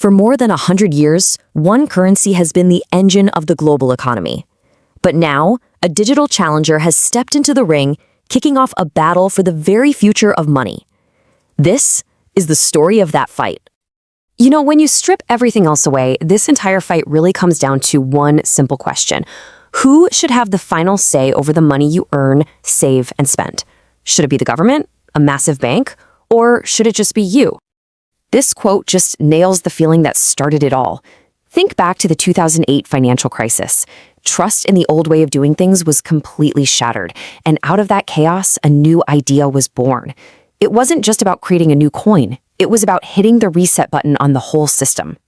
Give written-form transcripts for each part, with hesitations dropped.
For more than 100 years, one currency has been the engine of the global economy. But now, a digital challenger has stepped into the ring, kicking off a battle for the very future of money. This is the story of that fight. You know, when you strip everything else away, this entire fight really comes down to one simple question. Who should have the final say over the money you earn, save, and spend? Should it be the government, a massive bank, or should it just be you? This quote just nails the feeling that started it all. Think back to the 2008 financial crisis. Trust in the old way of doing things was completely shattered, and out of that chaos, a new idea was born. It wasn't just about creating a new coin. It was about hitting the reset button on the whole system.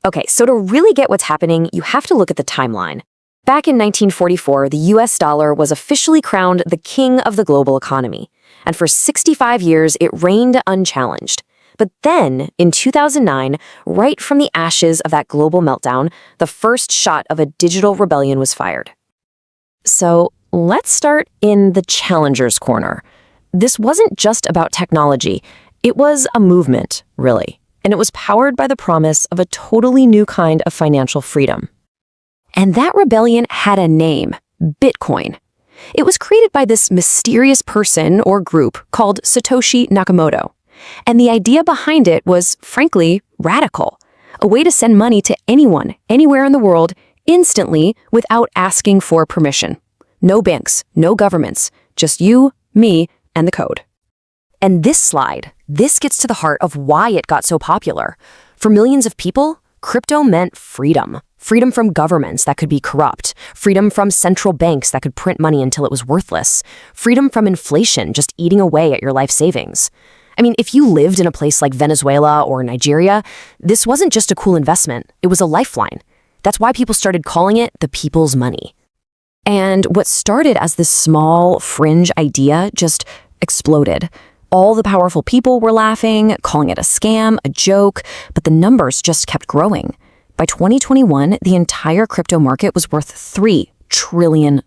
Okay, so to really get what's happening, you have to look at the timeline. Back in 1944, the US dollar was officially crowned the king of the global economy, and for 65 years, it reigned unchallenged. But then, in 2009, right from the ashes of that global meltdown, the first shot of a digital rebellion was fired. So let's start in the challenger's corner. This wasn't just about technology. It was a movement, really, and it was powered by the promise of a totally new kind of financial freedom. And that rebellion had a name, Bitcoin. It was created by this mysterious person or group called Satoshi Nakamoto. And the idea behind it was, frankly, radical. A way to send money to anyone, anywhere in the world, instantly without asking for permission. No banks, no governments, just you, me, and the code. And this gets to the heart of why it got so popular. For millions of people, crypto meant freedom. Freedom from governments that could be corrupt. Freedom from central banks that could print money until it was worthless. Freedom from inflation just eating away at your life savings. I mean, if you lived in a place like Venezuela or Nigeria, this wasn't just a cool investment, it was a lifeline. That's why people started calling it the people's money. And what started as this small, fringe idea just exploded. All the powerful people were laughing, calling it a scam, a joke, but the numbers just kept growing. By 2021, the entire crypto market was worth $3 trillion.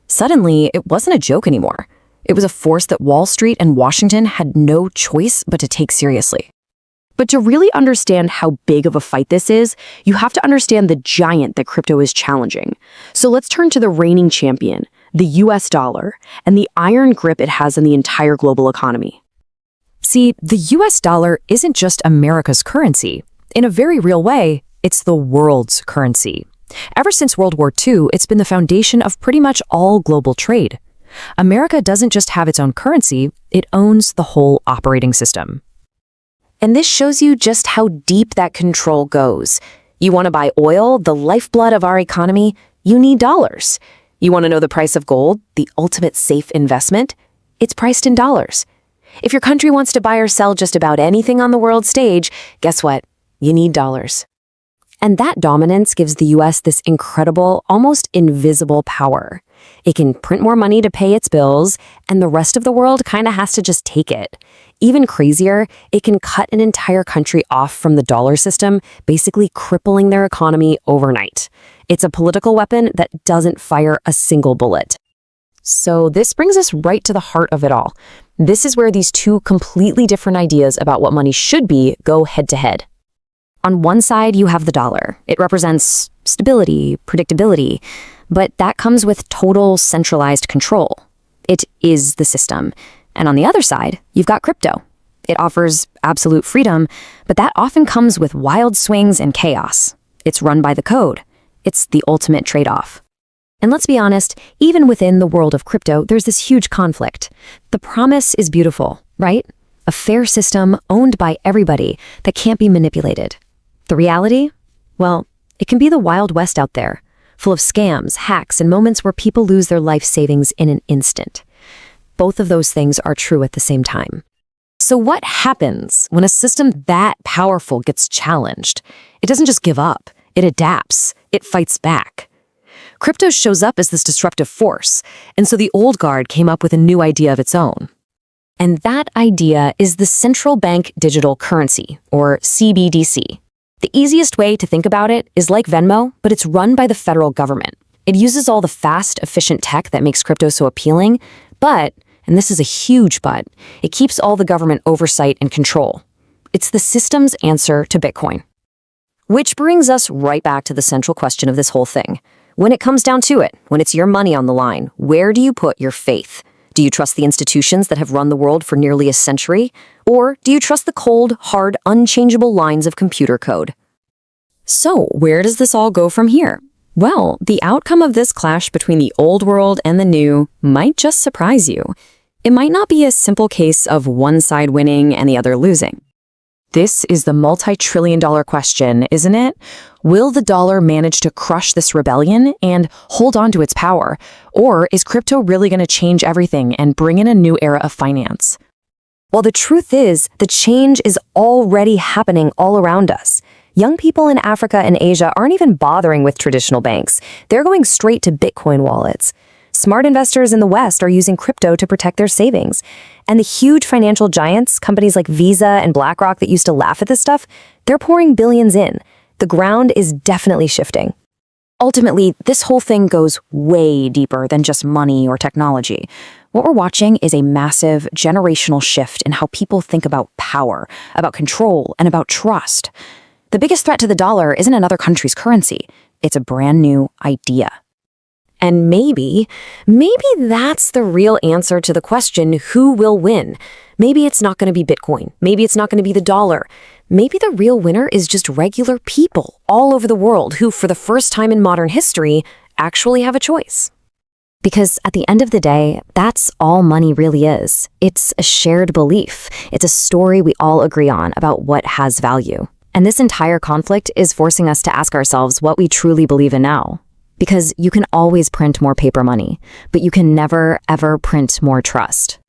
Suddenly, it wasn't a joke anymore. It was a force that Wall Street and Washington had no choice but to take seriously. But to really understand how big of a fight this is, you have to understand the giant that crypto is challenging. So let's turn to the reigning champion, the US dollar, and the iron grip it has on the entire global economy. See, the US dollar isn't just America's currency. In a very real way, it's the world's currency. Ever since World War II, it's been the foundation of pretty much all global trade. America doesn't just have its own currency, it owns the whole operating system. And this shows you just how deep that control goes. You want to buy oil, the lifeblood of our economy? You need dollars. You want to know the price of gold, the ultimate safe investment? It's priced in dollars. If your country wants to buy or sell just about anything on the world stage, guess what? You need dollars. And that dominance gives the US this incredible, almost invisible power. It can print more money to pay its bills, and the rest of the world kind of has to just take it. Even crazier, it can cut an entire country off from the dollar system, basically crippling their economy overnight. It's a political weapon that doesn't fire a single bullet. So this brings us right to the heart of it all. This is where these two completely different ideas about what money should be go head to head. On one side, you have the dollar. It represents stability, predictability, but that comes with total centralized control. It is the system. And on the other side, you've got crypto. It offers absolute freedom, but that often comes with wild swings and chaos. It's run by the code. It's the ultimate trade-off. And let's be honest, even within the world of crypto, there's this huge conflict. The promise is beautiful, right? A fair system owned by everybody that can't be manipulated. The reality? Well, it can be the Wild West out there, full of scams, hacks, and moments where people lose their life savings in an instant. Both of those things are true at the same time. So what happens when a system that powerful gets challenged? It doesn't just give up. It adapts. It fights back. Crypto shows up as this disruptive force, and so the old guard came up with a new idea of its own. And that idea is the central bank digital currency, or CBDC. The easiest way to think about it is like Venmo, but it's run by the federal government. It uses all the fast, efficient tech that makes crypto so appealing, but, and this is a huge but, it keeps all the government oversight and control. It's the system's answer to Bitcoin. Which brings us right back to the central question of this whole thing. When it comes down to it, when it's your money on the line, where do you put your faith? Do you trust the institutions that have run the world for nearly a century? Or do you trust the cold, hard, unchangeable lines of computer code? So, where does this all go from here? Well, the outcome of this clash between the old world and the new might just surprise you. It might not be a simple case of one side winning and the other losing. This is the multi-trillion-dollar question, isn't it? Will the dollar manage to crush this rebellion and hold on to its power? Or is crypto really going to change everything and bring in a new era of finance? Well, the truth is, the change is already happening all around us. Young people in Africa and Asia aren't even bothering with traditional banks. They're going straight to Bitcoin wallets. Smart investors in the West are using crypto to protect their savings. And the huge financial giants, companies like Visa and BlackRock that used to laugh at this stuff, they're pouring billions in. The ground is definitely shifting. Ultimately, this whole thing goes way deeper than just money or technology. What we're watching is a massive generational shift in how people think about power, about control, and about trust. The biggest threat to the dollar isn't another country's currency. It's a brand new idea. And maybe that's the real answer to the question, who will win? Maybe it's not going to be Bitcoin. Maybe it's not going to be the dollar. Maybe the real winner is just regular people all over the world who, for the first time in modern history, actually have a choice. Because at the end of the day, that's all money really is. It's a shared belief. It's a story we all agree on about what has value. And this entire conflict is forcing us to ask ourselves what we truly believe in now. Because you can always print more paper money, but you can never, ever print more trust.